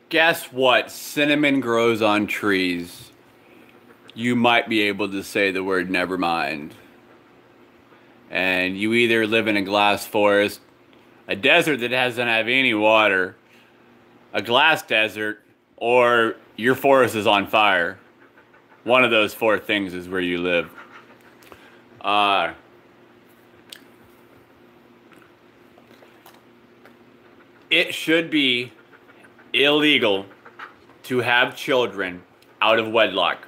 Guess what? Cinnamon grows on trees. You might be able to say the word never mind. And you either live in a glass forest, a desert that doesn't have any water, a glass desert, or your forest is on fire. One of those four things is where you live. It should be illegal to have children out of wedlock.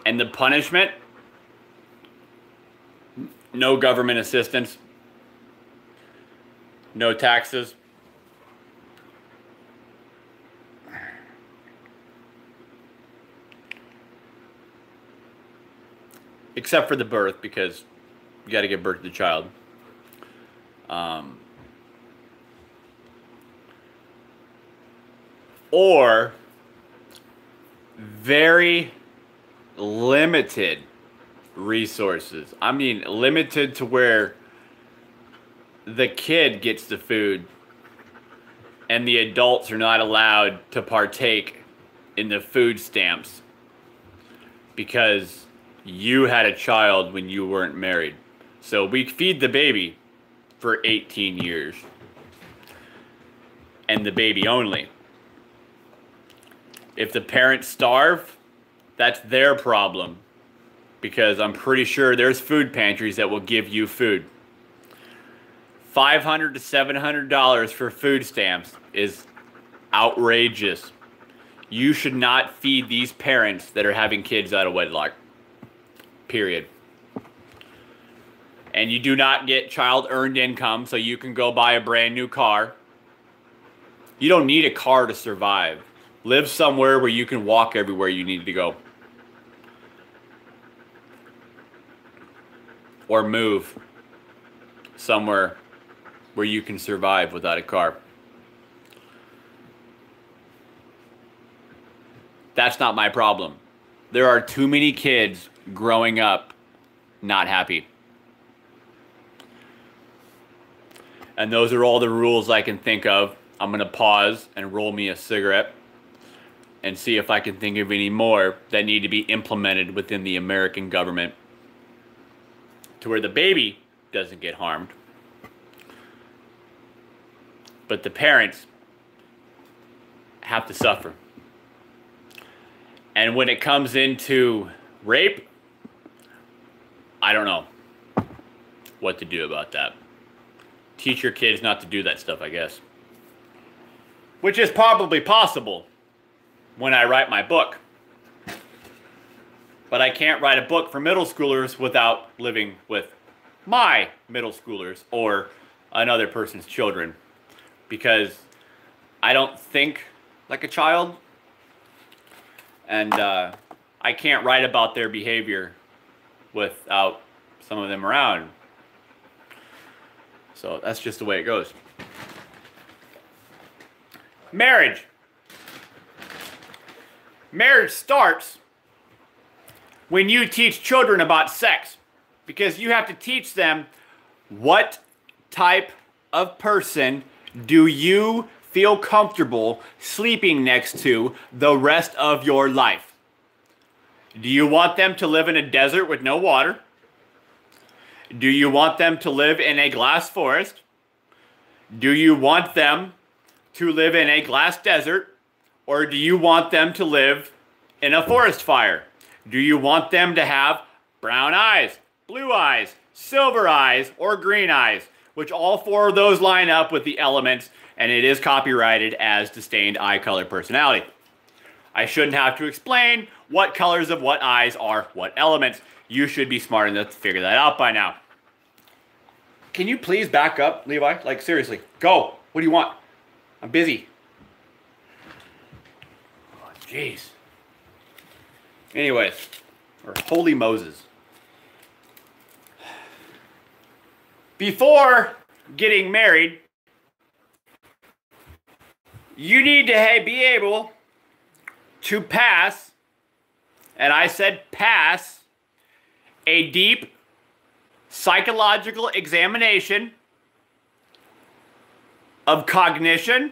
And the punishment? No government assistance. No taxes. Except for the birth, because you got to give birth to the child. Or very limited resources. I mean, limited to where the kid gets the food and the adults are not allowed to partake in the food stamps because you had a child when you weren't married. So we feed the baby for 18 years. And the baby only. If the parents starve, that's their problem. Because I'm pretty sure there's food pantries that will give you food. $500 to $700 for food stamps is outrageous. You should not feed these parents that are having kids out of wedlock. Period. And you do not get child earned income so you can go buy a brand new car. You don't need a car to survive. Live somewhere where you can walk everywhere you need to go. Or move somewhere where you can survive without a car. That's not my problem. There are too many kids growing up not happy. And those are all the rules I can think of. I'm going to pause and roll me a cigarette and see if I can think of any more that need to be implemented within the American government to where the baby doesn't get harmed, but the parents have to suffer. And when it comes into rape, I don't know what to do about that. Teach your kids not to do that stuff, I guess. Which is probably possible when I write my book. But I can't write a book for middle schoolers without living with my middle schoolers or another person's children. Because I don't think like a child. And I can't write about their behavior without some of them around. So that's just the way it goes. Marriage. Marriage starts when you teach children about sex, because you have to teach them what type of person do you feel comfortable sleeping next to the rest of your life. Do you want them to live in a desert with no water? Do you want them to live in a glass forest? Do you want them to live in a glass desert? Or do you want them to live in a forest fire? Do you want them to have brown eyes, blue eyes, silver eyes, or green eyes? Which all four of those line up with the elements, and it is copyrighted as disdained eye color personality. I shouldn't have to explain what colors of what eyes are what elements. You should be smart enough to figure that out by now. Can you please back up, Levi? Like, seriously, go. What do you want? I'm busy. Oh, jeez. Anyways, or holy Moses. Before getting married, you need to be able to pass, and I said pass, a deep psychological examination of cognition,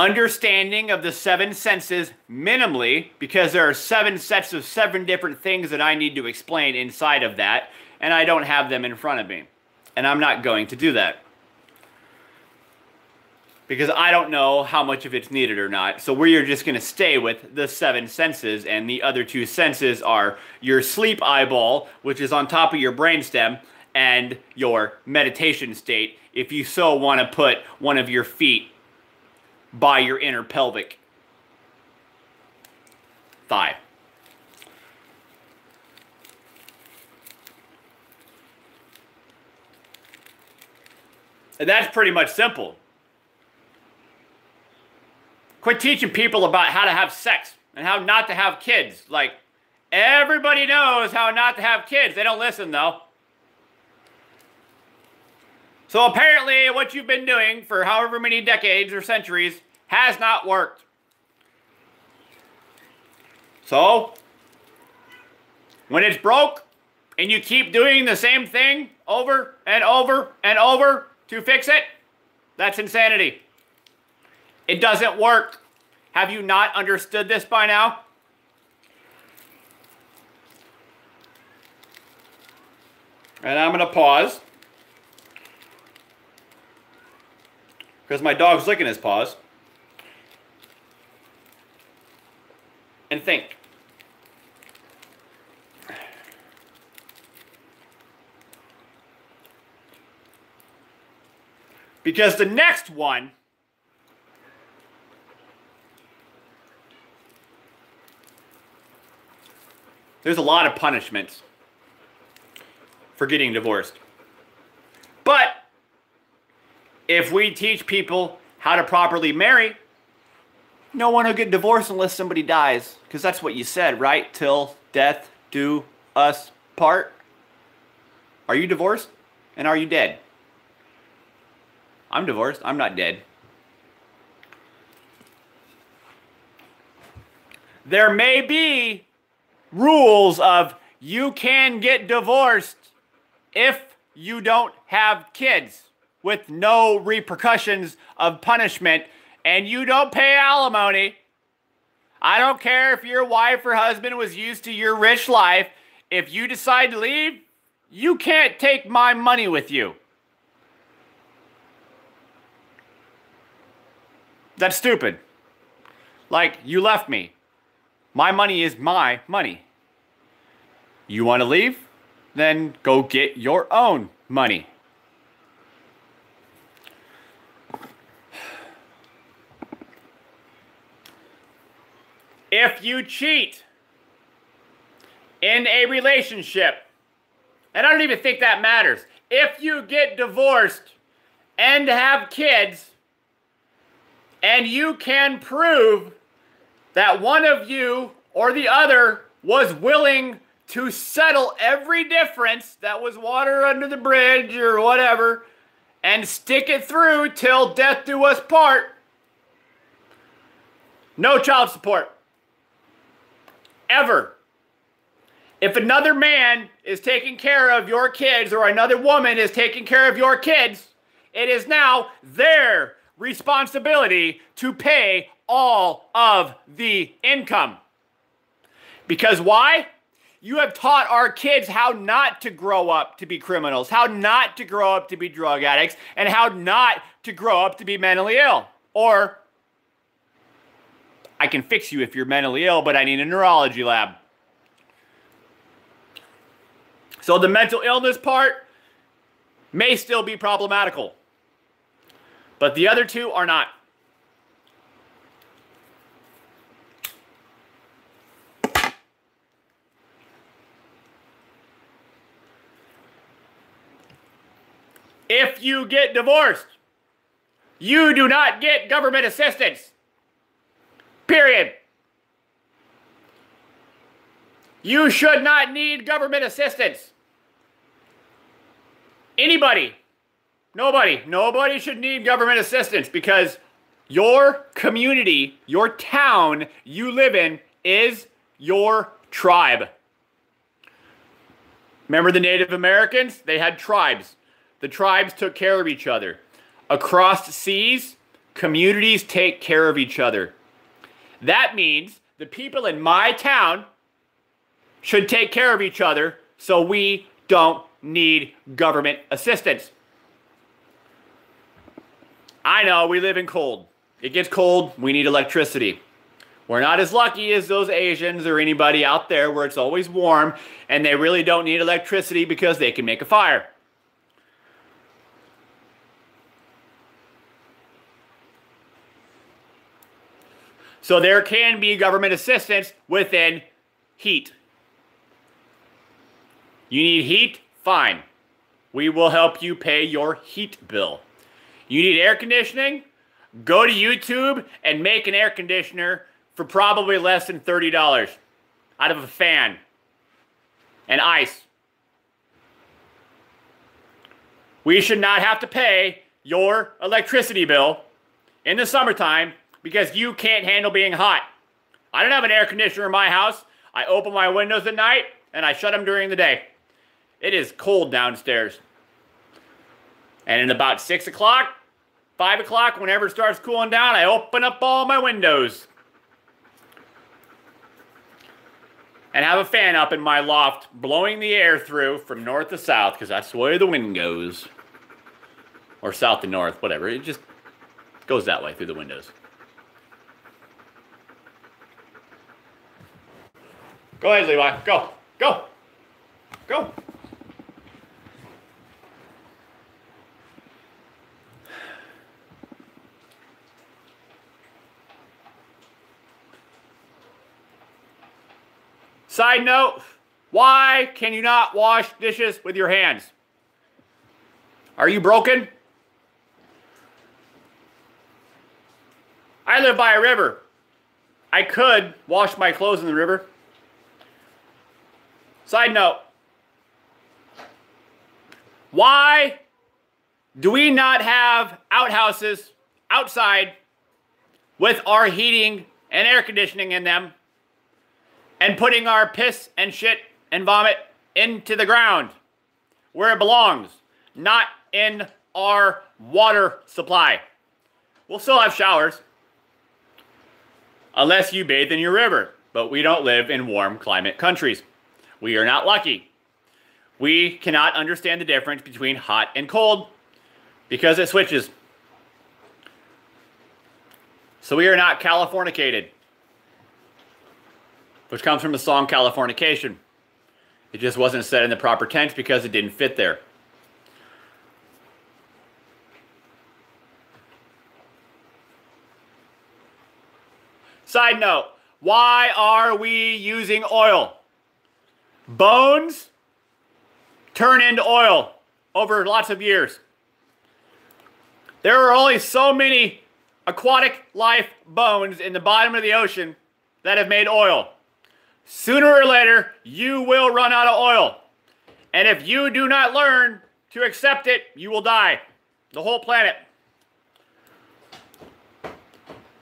understanding of the seven senses minimally, because there are seven sets of seven different things that I need to explain inside of that, and I don't have them in front of me. And I'm not going to do that, because I don't know how much of it's needed or not. So we're just going to stay with the seven senses, and the other two senses are your sleep eyeball, which is on top of your brainstem, and your meditation state, if you so want to put one of your feet by your inner pelvic thigh. And that's pretty much simple. Quit teaching people about how to have sex and how not to have kids. Like, everybody knows how not to have kids. They don't listen, though. So apparently what you've been doing for however many decades or centuries has not worked. So, when it's broke and you keep doing the same thing over and over and over to fix it, that's insanity. It doesn't work. Have you not understood this by now? And I'm going to pause, because my dog's licking his paws, and think. Because the next one there's a lot of punishments for getting divorced. But if we teach people how to properly marry, no one will get divorced unless somebody dies. Because that's what you said, right? Till death do us part. Are you divorced? And are you dead? I'm divorced. I'm not dead. There may be rules of you can get divorced if you don't have kids with no repercussions of punishment, and you don't pay alimony. I don't care if your wife or husband was used to your rich life. If you decide to leave, you can't take my money with you. That's stupid. Like, you left me. My money is my money. You want to leave? Then go get your own money. If you cheat in a relationship, and I don't even think that matters, if you get divorced and have kids, and you can prove that one of you or the other was willing to settle every difference that was water under the bridge or whatever, and stick it through till death do us part, no child support. Ever. If another man is taking care of your kids or another woman is taking care of your kids, it is now their responsibility to pay all of the income. Because why? You have taught our kids how not to grow up to be criminals, how not to grow up to be drug addicts, and how not to grow up to be mentally ill. Or, I can fix you if you're mentally ill, but I need a neurology lab. So the mental illness part may still be problematical, but the other two are not. If you get divorced, you do not get government assistance. Period. You should not need government assistance. Anybody. Nobody should need government assistance, because your community, your town you live in is your tribe. Remember the Native Americans? They had tribes. The tribes took care of each other. Across seas, Communities take care of each other. That means the people in my town should take care of each other so we don't need government assistance. I know we live in cold. It gets cold, we need electricity. We're not as lucky as those Asians or anybody out there where it's always warm and they really don't need electricity because they can make a fire. So there can be government assistance within heat. You need heat? Fine. We will help you pay your heat bill. You need air conditioning? Go to YouTube and make an air conditioner for probably less than $30 out of a fan and ice. We should not have to pay your electricity bill in the summertime because you can't handle being hot. I don't have an air conditioner in my house. I open my windows at night and I shut them during the day. It is cold downstairs. And in about 6 o'clock, 5 o'clock, whenever it starts cooling down, I open up all my windows. And have a fan up in my loft blowing the air through from north to south because that's the way the wind goes. Or south to north, whatever. It just goes that way through the windows. Go ahead, Levi. Go. Go. Go. Side note, why can you not wash dishes with your hands? Are you broken? I live by a river. I could wash my clothes in the river. Side note, why do we not have outhouses outside with our heating and air conditioning in them and putting our piss and shit and vomit into the ground where it belongs, not in our water supply? We'll still have showers unless you bathe in your river, but we don't live in warm climate countries. We are not lucky. We cannot understand the difference between hot and cold because it switches. So we are not Californicated, which comes from the song Californication. It just wasn't said in the proper tense because it didn't fit there. Side note, why are we using oil? Bones turn into oil over lots of years. There are only so many aquatic life bones in the bottom of the ocean that have made oil. Sooner or later, you will run out of oil. And if you do not learn to accept it, you will die. The whole planet.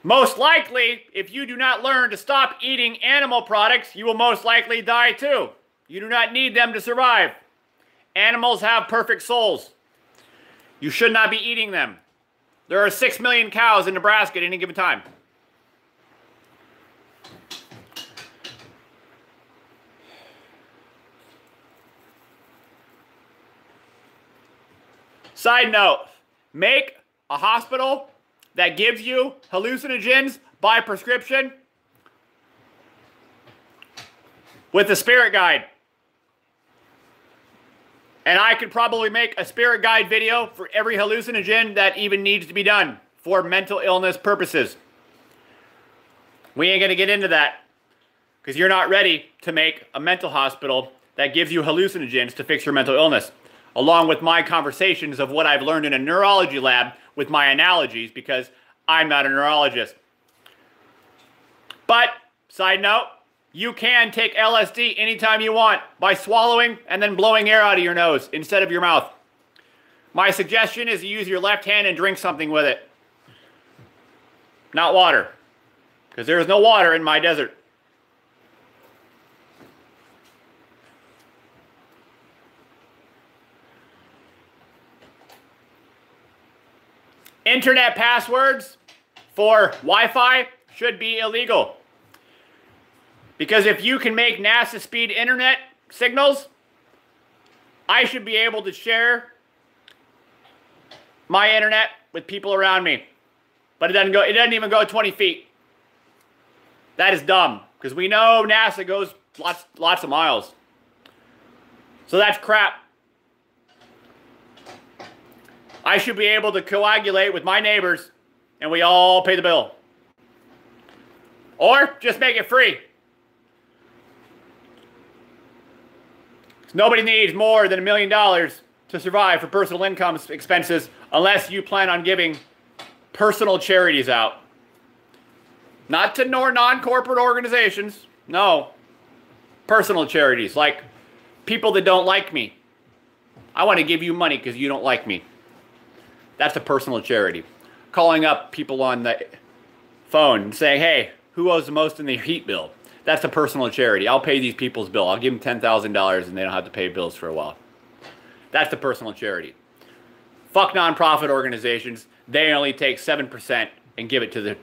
Most likely, if you do not learn to stop eating animal products, you will most likely die too. You do not need them to survive. Animals have perfect souls. You should not be eating them. There are 6 million cows in Nebraska at any given time. Side note, make a hospital that gives you hallucinogens by prescription with a spirit guide. And I could probably make a spirit guide video for every hallucinogen that even needs to be done for mental illness purposes. We ain't going to get into that because you're not ready to make a mental hospital that gives you hallucinogens to fix your mental illness, along with my conversations of what I've learned in a neurology lab with my analogies because I'm not a neurologist. But, side note, you can take LSD anytime you want by swallowing and then blowing air out of your nose instead of your mouth. My suggestion is you use your left hand and drink something with it. Not water, because there is no water in my desert. Internet passwords for Wi-Fi should be illegal. Because if you can make NASA speed internet signals, I should be able to share my internet with people around me. But it doesn't even go 20 feet. That is dumb, because we know NASA goes lots of miles. So that's crap. I should be able to coagulate with my neighbors and we all pay the bill. Or just make it free. Nobody needs more than $1 million to survive for personal income expenses unless you plan on giving personal charities out. Not to non-corporate organizations. No. Personal charities, like people that don't like me. I want to give you money because you don't like me. That's a personal charity. Calling up people on the phone and saying, hey, who owes the most in the heat bill? That's a personal charity. I'll pay these people's bill. I'll give them $10,000 and they don't have to pay bills for a while. That's a personal charity. Fuck nonprofit organizations. They only take 7% and give it to the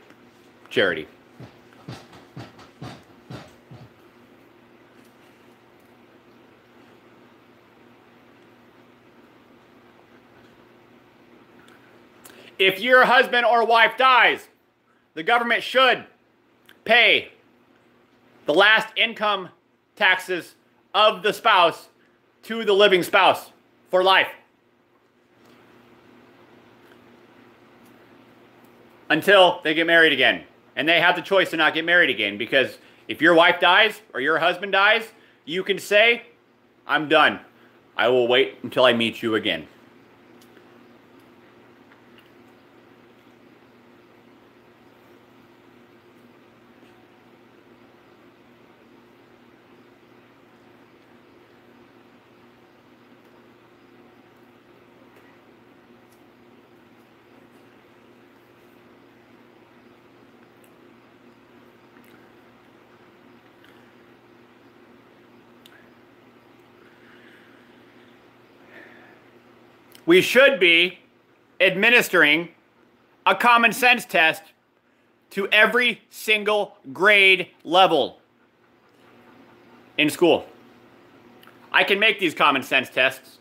charity. If your husband or wife dies, the government should pay the last income taxes of the spouse to the living spouse for life. Until they get married again. And they have the choice to not get married again, because if your wife dies or your husband dies, you can say, I'm done. I will wait until I meet you again. We should be administering a common sense test to every single grade level in school. I can make these common sense tests.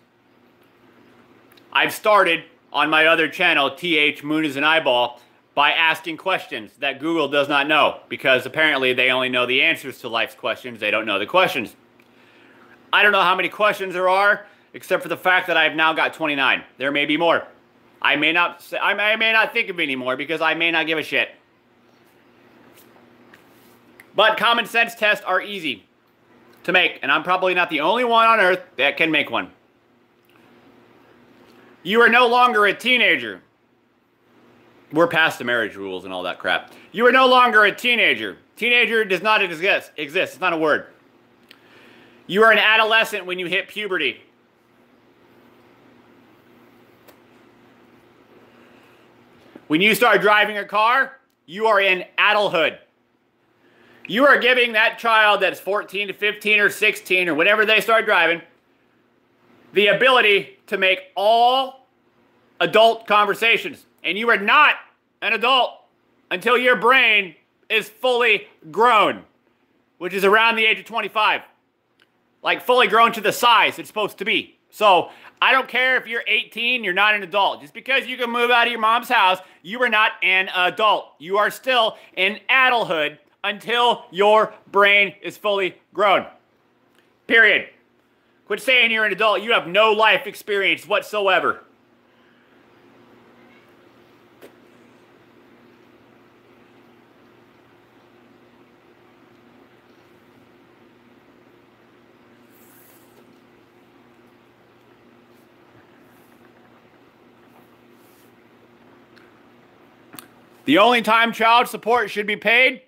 I've started on my other channel, TH Moon is an Eyeball, by asking questions that Google does not know, because apparently they only know the answers to life's questions. They don't know the questions. I don't know how many questions there are, except for the fact that I've now got 29. There may be more. I may not think of any more because I may not give a shit. But common sense tests are easy to make, and I'm probably not the only one on earth that can make one. You are no longer a teenager. We're past the marriage rules and all that crap. You are no longer a teenager. Teenager does not exist. It's not a word. You are an adolescent when you hit puberty. When you start driving a car, you are in adulthood. You are giving that child that's 14 to 15 or 16 or whatever they start driving the ability to make all adult conversations. And you are not an adult until your brain is fully grown, which is around the age of 25. Like fully grown to the size it's supposed to be. So I don't care if you're 18, you're not an adult. Just because you can move out of your mom's house, you are not an adult. You are still in adulthood until your brain is fully grown. Period. Quit saying you're an adult. You have no life experience whatsoever. The only time child support should be paid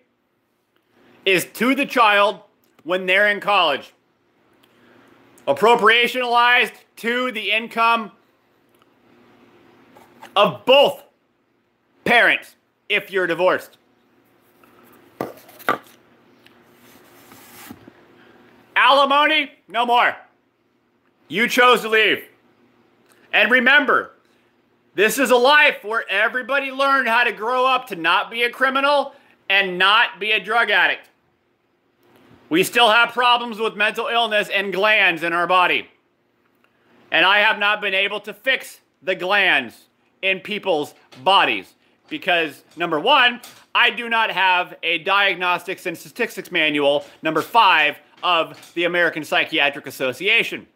is to the child when they're in college. Appropriationalized to the income of both parents if you're divorced. Alimony, no more. You chose to leave. And remember, This is a life where everybody learned how to grow up to not be a criminal and not be a drug addict. We still have problems with mental illness and glands in our body. And I have not been able to fix the glands in people's bodies because, number one, I do not have a diagnostics and statistics manual, number 5, of the American Psychiatric Association.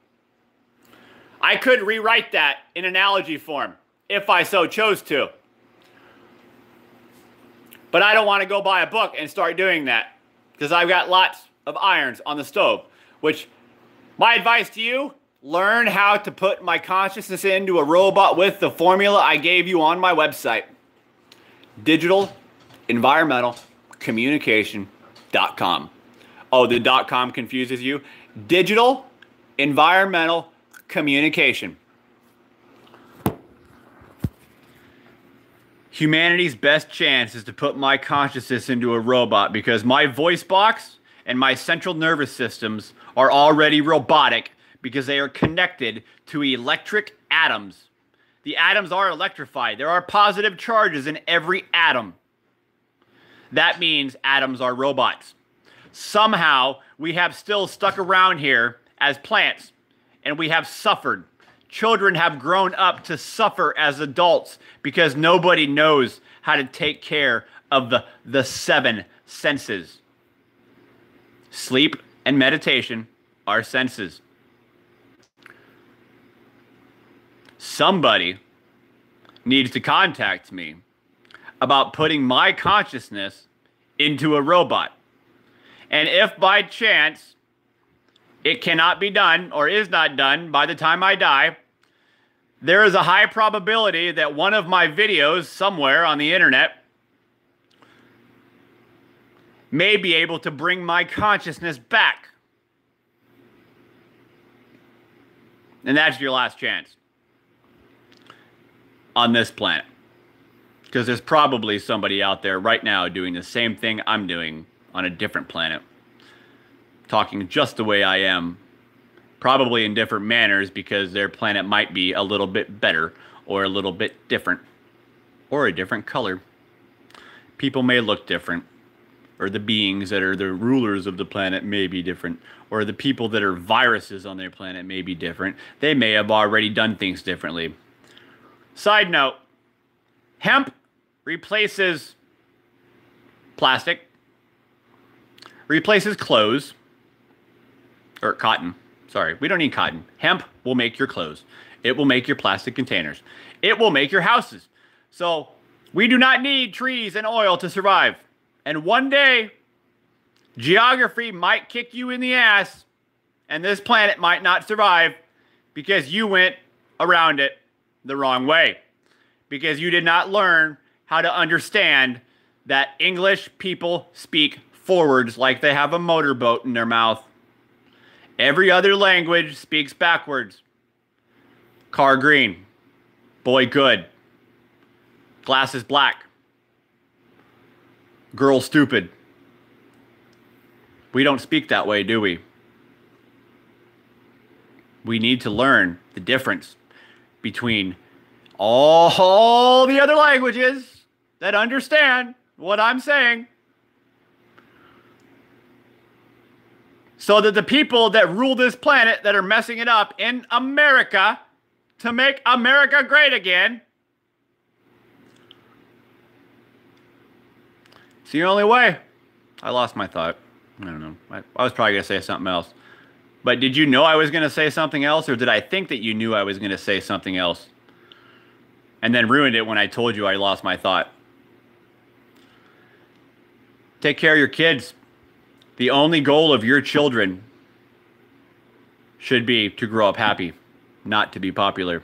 I could rewrite that in analogy form if I so chose to. But I don't want to go buy a book and start doing that because I've got lots of irons on the stove, which my advice to you, learn how to put my consciousness into a robot with the formula I gave you on my website, digitalenvironmentalcommunication.com. Oh, the .com confuses you. Digital environmental communication. Humanity's best chance is to put my consciousness into a robot because my voice box and my central nervous systems are already robotic because they are connected to electric atoms. The atoms are electrified. There are positive charges in every atom. That means atoms are robots. Somehow, we have still stuck around here as plants, and we have suffered. Children have grown up to suffer as adults because nobody knows how to take care of the 7 senses. Sleep and meditation are senses. Somebody needs to contact me about putting my consciousness into a robot. And if by chance it cannot be done or is not done by the time I die, there is a high probability that one of my videos somewhere on the internet may be able to bring my consciousness back. And that's your last chance on this planet. Because there's probably somebody out there right now doing the same thing I'm doing on a different planet. Talking just the way I am. Probably in different manners because their planet might be a little bit better or a little bit different or a different color. People may look different, or the beings that are the rulers of the planet may be different, or the people that are viruses on their planet may be different. They may have already done things differently. Side note, hemp replaces plastic, replaces clothes, or cotton. Sorry, we don't need cotton. Hemp will make your clothes. It will make your plastic containers. It will make your houses. So we do not need trees and oil to survive. And one day, geography might kick you in the ass, and this planet might not survive because you went around it the wrong way. Because you did not learn how to understand that English people speak forwards like they have a motorboat in their mouth. Every other language speaks backwards. Car green. Boy good. Glasses black. Girl stupid. We don't speak that way, do we? We need to learn the difference between all the other languages that understand what I'm saying, so that the people that rule this planet that are messing it up in America to make America great again, it's the only way. I lost my thought. I don't know. I was probably going to say something else. But did you know I was going to say something else, or did I think that you knew I was going to say something else and then ruined it when I told you I lost my thought? Take care of your kids. The only goal of your children should be to grow up happy, not to be popular.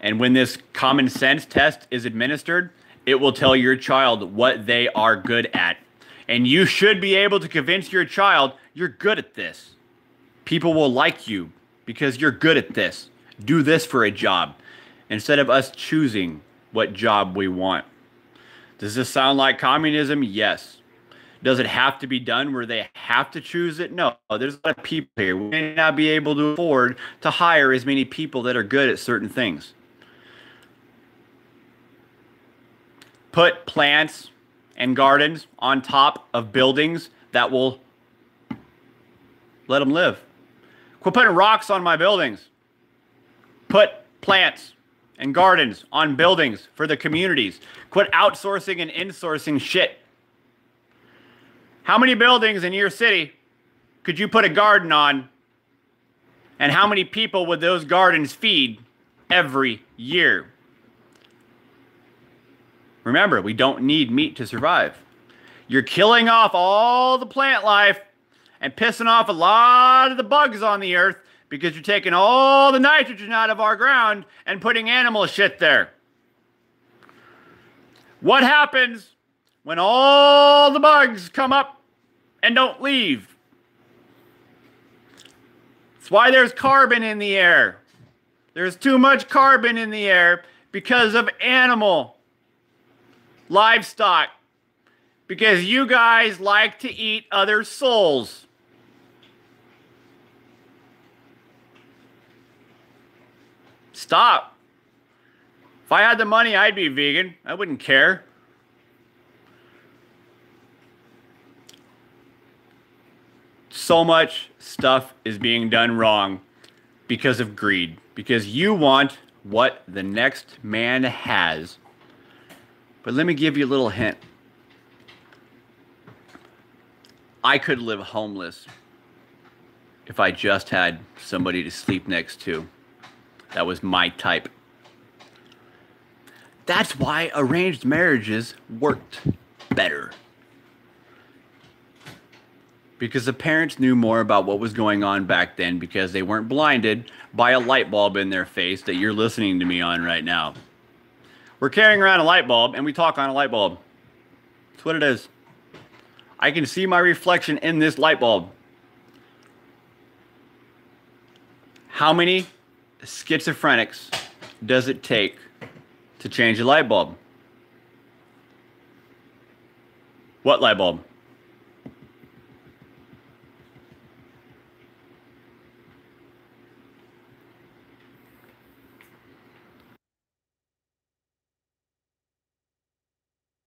And when this common sense test is administered, it will tell your child what they are good at. And you should be able to convince your child, you're good at this. People will like you because you're good at this. Do this for a job, instead of us choosing what job we want. Does this sound like communism? Yes. Does it have to be done where they have to choose it? No. There's a lot of people here. We may not be able to afford to hire as many people that are good at certain things. put plants and gardens on top of buildings that will let them live. Quit putting rocks on my buildings. Put plants and gardens on buildings for the communities. Quit outsourcing and insourcing shit. How many buildings in your city could you put a garden on? And how many people would those gardens feed every year? Remember, we don't need meat to survive. You're killing off all the plant life and pissing off a lot of the bugs on the earth because you're taking all the nitrogen out of our ground and putting animal shit there. What happens when all the bugs come up and don't leave? That's why there's carbon in the air. There's too much carbon in the air because of livestock, because you guys like to eat other souls. Stop. If I had the money, I'd be vegan. I wouldn't care. So much stuff is being done wrong because of greed. Because you want what the next man has. But let me give you a little hint. I could live homeless if I just had somebody to sleep next to that was my type. That's why arranged marriages worked better. Because the parents knew more about what was going on back then because they weren't blinded by a light bulb in their face that you're listening to me on right now. We're carrying around a light bulb and we talk on a light bulb. That's what it is. I can see my reflection in this light bulb. How many schizophrenics does it take to change a light bulb? What light bulb?